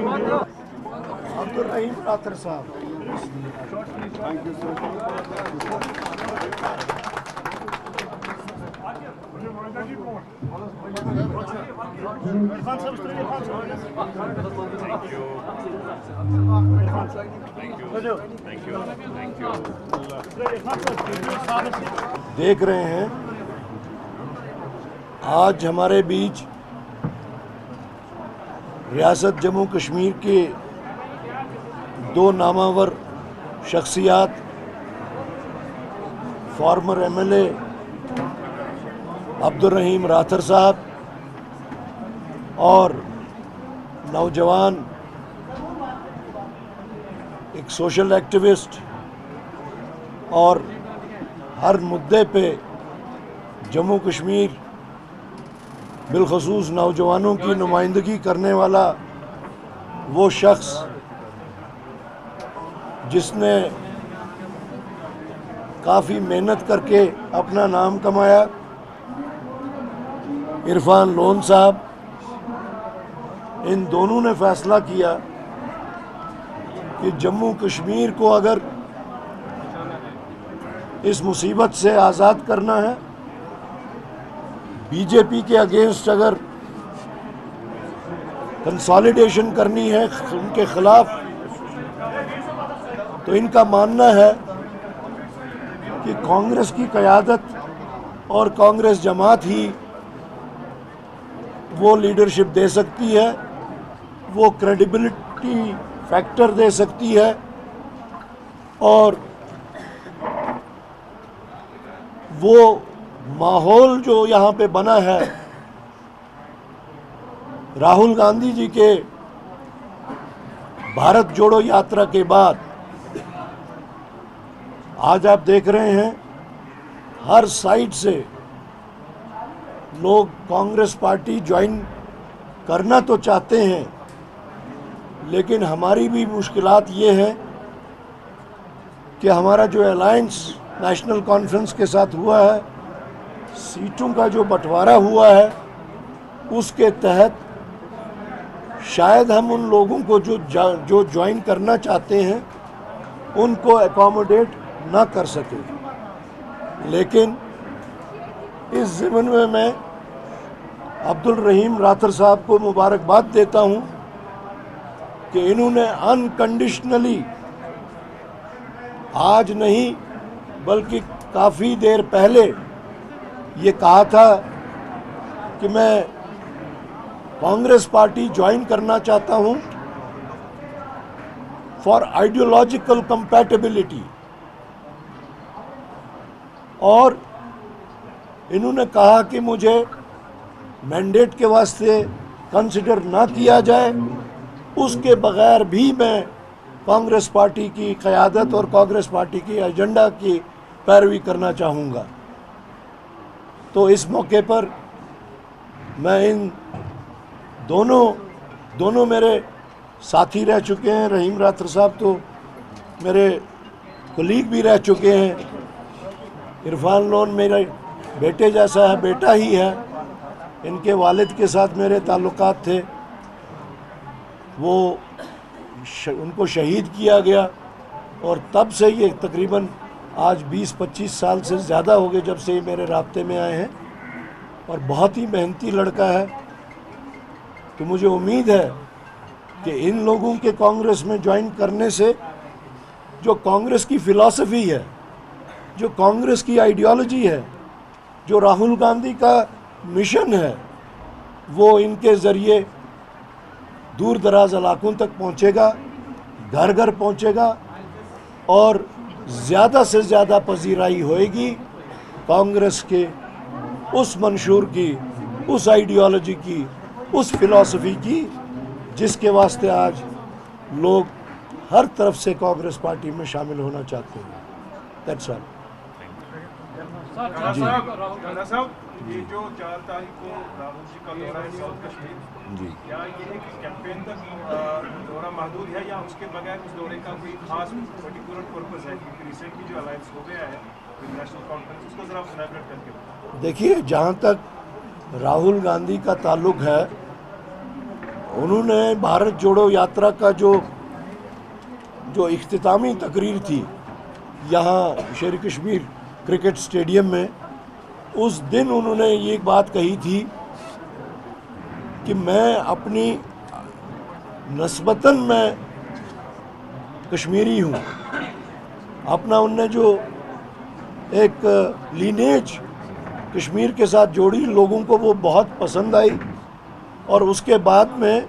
अब्दुल रहीम rather साहब। Thank you sir. देख रहे हैं आज हमारे बीच रियासत जम्मू कश्मीर के दो नामावर शख्सियात, फॉर्मर एमएलए अब्दुल रहीम राथर साहब और नौजवान एक सोशल एक्टिविस्ट और हर मुद्दे पे जम्मू कश्मीर बिलखसूस नौजवानों की नुमाइंदगी करने वाला वो शख्स जिसने काफ़ी मेहनत करके अपना नाम कमाया, इरफान लोन साहब, इन दोनों ने फैसला किया कि जम्मू कश्मीर को अगर इस मुसीबत से आज़ाद करना है, बीजेपी के अगेंस्ट अगर कंसोलिडेशन करनी है उनके खिलाफ, तो इनका मानना है कि कांग्रेस की क़यादत और कांग्रेस जमात ही वो लीडरशिप दे सकती है, वो क्रेडिबिलिटी फैक्टर दे सकती है और वो माहौल जो यहाँ पे बना है राहुल गांधी जी के भारत जोड़ो यात्रा के बाद, आज आप देख रहे हैं हर साइड से लोग कांग्रेस पार्टी ज्वाइन करना तो चाहते हैं, लेकिन हमारी भी मुश्किलात ये हैं कि हमारा जो अलायंस नेशनल कॉन्फ्रेंस के साथ हुआ है, सीटों का जो बंटवारा हुआ है, उसके तहत शायद हम उन लोगों को जो ज्वाइन करना चाहते हैं उनको एकोमोडेट ना कर सके। लेकिन इस ज़िम्न में मैं अब्दुल रहीम राथर साहब को मुबारकबाद देता हूं कि इन्होंने अनकंडीशनली, आज नहीं बल्कि काफ़ी देर पहले ये कहा था कि मैं कांग्रेस पार्टी ज्वाइन करना चाहता हूं फॉर आइडियोलॉजिकल कंपैटिबिलिटी, और इन्होंने कहा कि मुझे मैंडेट के वास्ते कंसिडर ना किया जाए, उसके बगैर भी मैं कांग्रेस पार्टी की क़यादत और कांग्रेस पार्टी की एजेंडा की पैरवी करना चाहूँगा। तो इस मौके पर मैं इन दोनों मेरे साथी रह चुके हैं। रहीम राथर साहब तो मेरे कुलीग भी रह चुके हैं। इरफान लोन मेरे बेटे जैसा है, बेटा ही है। इनके वालिद के साथ मेरे ताल्लुकात थे, वो उनको शहीद किया गया और तब से ये तकरीबन आज 20-25 साल से ज़्यादा हो गए जब से ये मेरे राब्ते में आए हैं, और बहुत ही मेहनती लड़का है। तो मुझे उम्मीद है कि इन लोगों के कांग्रेस में ज्वाइन करने से जो कांग्रेस की फ़िलॉसफी है, जो कांग्रेस की आइडियोलॉजी है, जो राहुल गांधी का मिशन है, वो इनके ज़रिए दूर दराज इलाकों तक पहुँचेगा, घर घर पहुँचेगा और ज़्यादा से ज़्यादा पजीराई होएगी कांग्रेस के उस मंशूर की, उस आइडियोलॉजी की, उस फिलॉसफी की जिसके वास्ते आज लोग हर तरफ से कांग्रेस पार्टी में शामिल होना चाहते हैं। That's all. राणा साहब, ये जो 4 तारीख को राहुल जी का दौरा है साउथ कश्मीर, जी, क्या ये एक कैंपेन तक दौरा महदूद है या उसके बगैर उस दौरे का कोई खास पर्टिकुलर पर्पस है? क्योंकि रिसेंटली जो अलायंस हो गया है नेशनल कॉन्फ्रेंस, उसको जरा इलैबोरेट करके बताएं। देखिए, जहाँ तक राहुल गांधी का ताल्लुक है, उन्होंने भारत जोड़ो यात्रा का जो इख्तितामी तकरीर थी यहाँ शेर कश्मीर क्रिकेट स्टेडियम में, उस दिन उन्होंने ये बात कही थी कि मैं अपनी नस्बतन मैं कश्मीरी हूँ। अपना उनने जो एक लीनेज कश्मीर के साथ जोड़ी, लोगों को वो बहुत पसंद आई। और उसके बाद में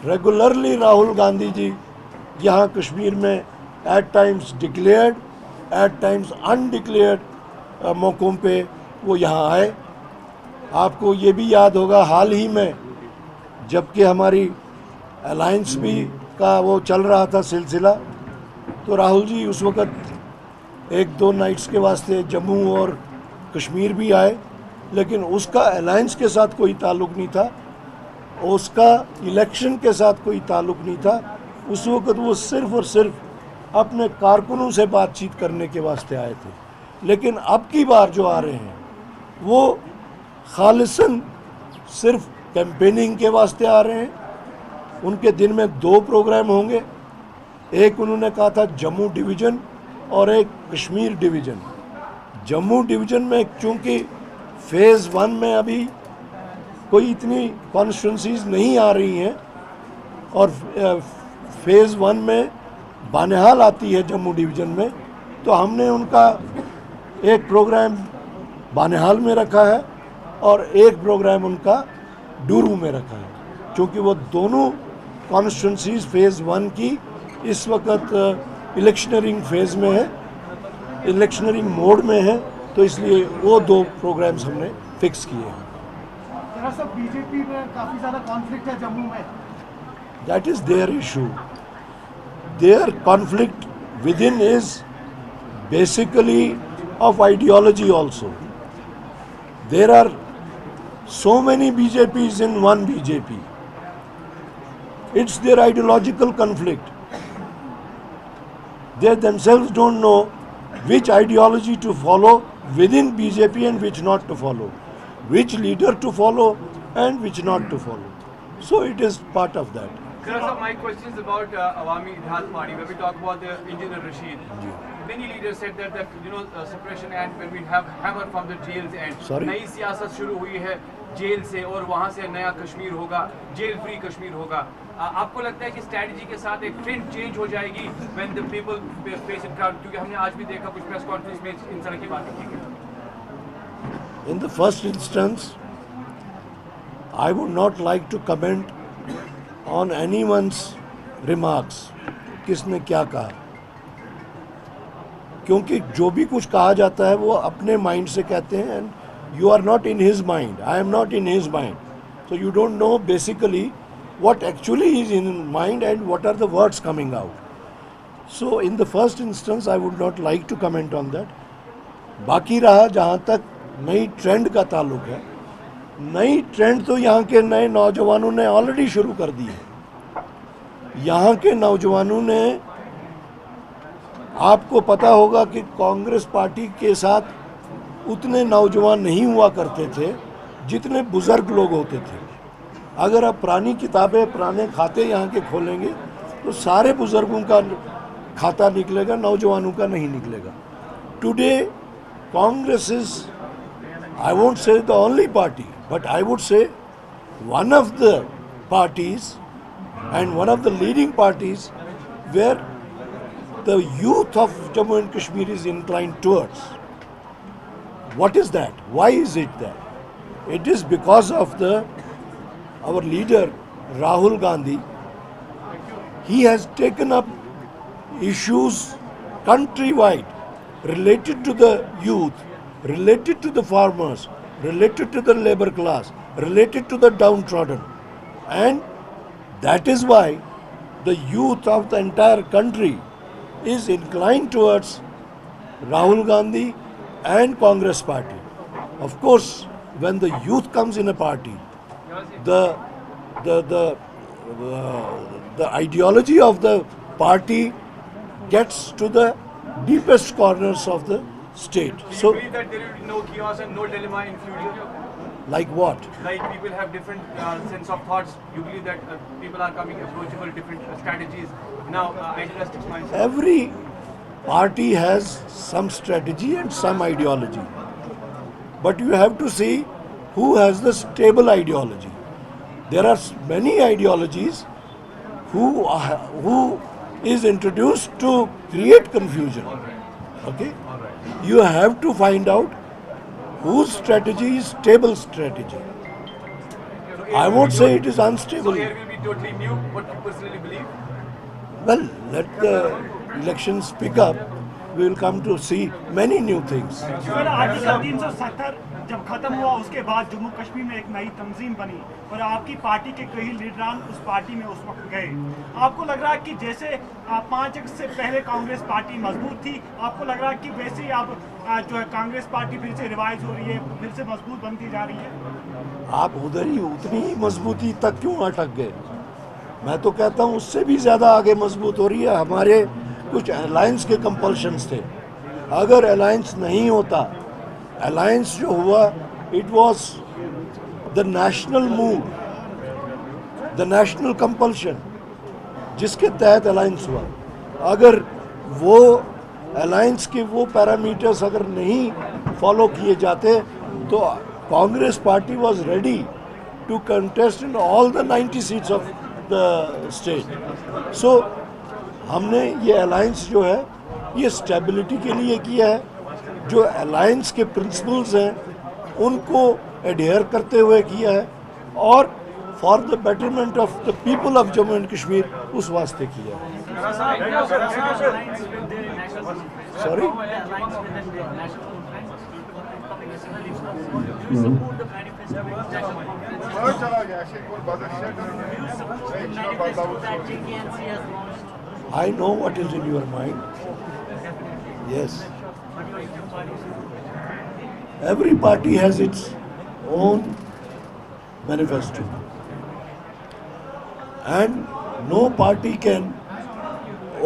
रेगुलरली राहुल गांधी जी यहाँ कश्मीर में at times declared, at times undeclared मौक़ों पे वो यहाँ आए। आपको ये भी याद होगा हाल ही में जबकि हमारी अलायंस भी का वो चल रहा था सिलसिला, तो राहुल जी उस वक़्त 1-2 नाइट्स के वास्ते जम्मू और कश्मीर भी आए, लेकिन उसका अलायंस के साथ कोई ताल्लुक़ नहीं था, उसका इलेक्शन के साथ कोई ताल्लुक़ नहीं था। उस वक़्त वो सिर्फ़ और सिर्फ अपने कारकुनों से बातचीत करने के वास्ते आए थे। लेकिन अब की बार जो आ रहे हैं वो खालिसन सिर्फ कैंपेनिंग के वास्ते आ रहे हैं। उनके दिन में 2 प्रोग्राम होंगे, एक उन्होंने कहा था जम्मू डिवीज़न और एक कश्मीर डिवीज़न। जम्मू डिवीज़न में चूँकि फ़ेज़ 1 में अभी कोई इतनी कॉन्स्टिट्यूंसीज़ नहीं आ रही हैं और फ़ेज़ 1 में बानिहाल आती है जम्मू डिवीज़न में, तो हमने उनका एक प्रोग्राम बानिहाल में रखा है और एक प्रोग्राम उनका डूरू में रखा है। क्योंकि वो दोनों कॉन्स्टिट्यूंसीज़ फ़ेज़ 1 की इस वक्त इलेक्शनरिंग फेज़ में है, इलेक्शनरिंग मोड में है, तो इसलिए वो 2 प्रोग्राम्स हमने फिक्स किए हैं। बीजेपी में काफी ज्यादा कॉन्फ्लिक्ट है जम्मू में। That is their issue. Their conflict within is basically of ideology also. There are so many BJPs in one BJP. It's their ideological conflict. They themselves don't know which ideology to follow within BJP and which not to follow, which leader to follow and which not to follow. So it is part of that. Sir, my question is about Awami Ittihad Party. When we talk about the Engineer Rashid, many leaders said that the suppression and when we have hammer from the jails and Sorry? नई सियासत शुरू हुई है jail से और वहाँ से नया कश्मीर होगा, जेल फ्री कश्मीर होगा। आपको लगता है कि स्ट्रैटेजी के साथ एक ट्रेंड चेंज हो जाएगी when the people face it crowd? क्योंकि हमने आज भी देखा कुछ प्रेस कॉन्फ्रेंस में इन तरह की बातें की गई। In the first instance, I would not like to comment on anyone's remarks, किसने क्या कहा, क्योंकि जो भी कुछ कहा जाता है वो अपने माइंड से कहते हैं and you are not in his mind, I am not in his mind, so you don't know basically what actually is in mind and what are the words coming out. So in the first instance I would not like to comment on that. बाकी रहा जहाँ तक नई trend का ताल्लुक है, नई trend तो यहाँ के नए नौजवानों ने ऑलरेडी शुरू कर दी है। यहाँ के नौजवानों ने, आपको पता होगा कि कांग्रेस पार्टी के साथ उतने नौजवान नहीं हुआ करते थे जितने बुज़ुर्ग लोग होते थे। अगर आप पुरानी किताबें, पुराने खाते यहाँ के खोलेंगे तो सारे बुज़ुर्गों का खाता निकलेगा, नौजवानों का नहीं निकलेगा। Today Congress is, I won't say the only party, but I would say one of the parties and one of the leading parties where the youth of Jammu and Kashmir is inclined towards. What is that? Why is it that? It is because of our leader Rahul Gandhi. He has taken up issues countrywide related to the youth, related to the farmers, related to the labor class, related to the downtrodden. And that is why the youth of the entire country is inclined towards Rahul Gandhi and Congress party. Of course, when the youth comes in a party, the ideology of the party gets to the deepest corners of the state. Do you So believe that there will be no chaos and no dilemma in future? Like what? Like people have different sense of thoughts. You believe that people are coming approachable, different strategies. Now, idealistic mindset. Every party has some strategy and some ideology. But you have to see who has the stable ideology. There are many ideologies who is introduced to create confusion. Okay? You have to find out whose strategy is stable strategy. I won't say it is So unstable. here will be totally new. What you personally believe? Well, let the elections pick up. We will come to see many new things. Sir article 370 जब खत्म हुआ उसके बाद जम्मू कश्मीर में एक नई तंजीम बनी और आपकी पार्टी के कई लीडरान उस पार्टी में उस वक्त गए। आपको लग रहा है कि जैसे 5 अगस्त से पहले कांग्रेस पार्टी मजबूत थी, आपको लग रहा है कि वैसे ही आप जो है कांग्रेस पार्टी फिर से रिवाइज हो रही है, फिर से मजबूत बनती जा रही है? आप उधर ही उतनी ही मजबूती तक क्यों अटक गए? मैं तो कहता हूँ उससे भी ज़्यादा आगे मजबूत हो रही है। हमारे कुछ अलायंस के कंपल्शंस थे। अगर अलायंस नहीं होता, अलायंस जो हुआ it was the national move, the national compulsion जिसके तहत अलायंस हुआ। अगर वो अलायंस के वो पैरामीटर्स अगर नहीं फॉलो किए जाते तो Congress party was ready to contest in all the 90 seats of the state. So हमने ये अलायंस जो है ये स्टेबिलिटी के लिए किया है। जो अलायंस के प्रिंसिपल्स हैं उनको एडहेयर करते हुए किया है और for the betterment of the people of Jammu and Kashmir उस वास्ते किया है। Sorry, I know what is in your mind. Yes. Every party has its own manifesto. And no party can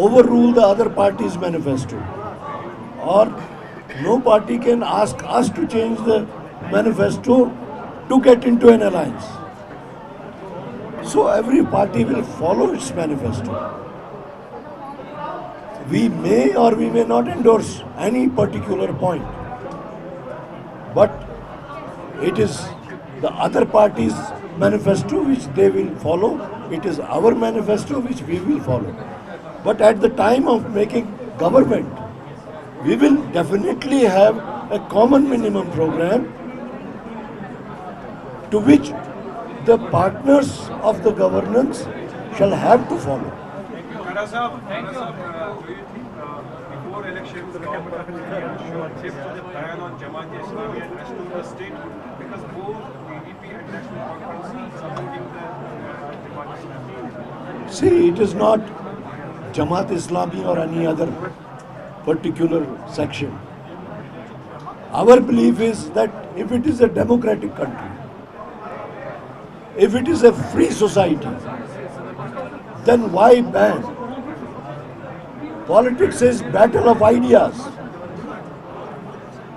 overrule the other party's manifesto. Or no party can ask us to change the manifesto to get into an alliance. So every party will follow its manifesto. We may or we may not endorse any particular point, but it is the other party's manifesto which they will follow. It is our manifesto which we will follow. But at the time of making government, we will definitely have a common minimum program to which the partners of the governance shall have to follow. Khara Sahab, do you think before elections the government should shift the ban on Jamaat-e-Islami and rest of the state because both PDP and National Conference are supporting the Jamaat-e-Islami? See, it is not Jamaat-e-Islami or any other particular section. Our belief is that if it is a democratic country, if it is a free society, then why ban? Politics is battle of ideas.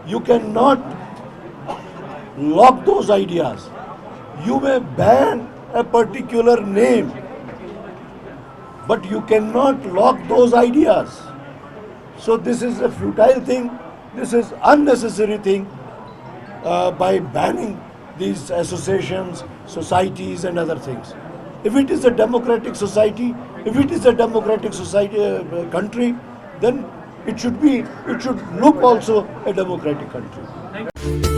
You cannot lock those ideas. You may ban a particular name, but you cannot lock those ideas. So this is a futile thing. This is unnecessary thing by banning these associations, societies and other things. If it is a democratic society, if it is a democratic society, country, then it should look also a democratic country.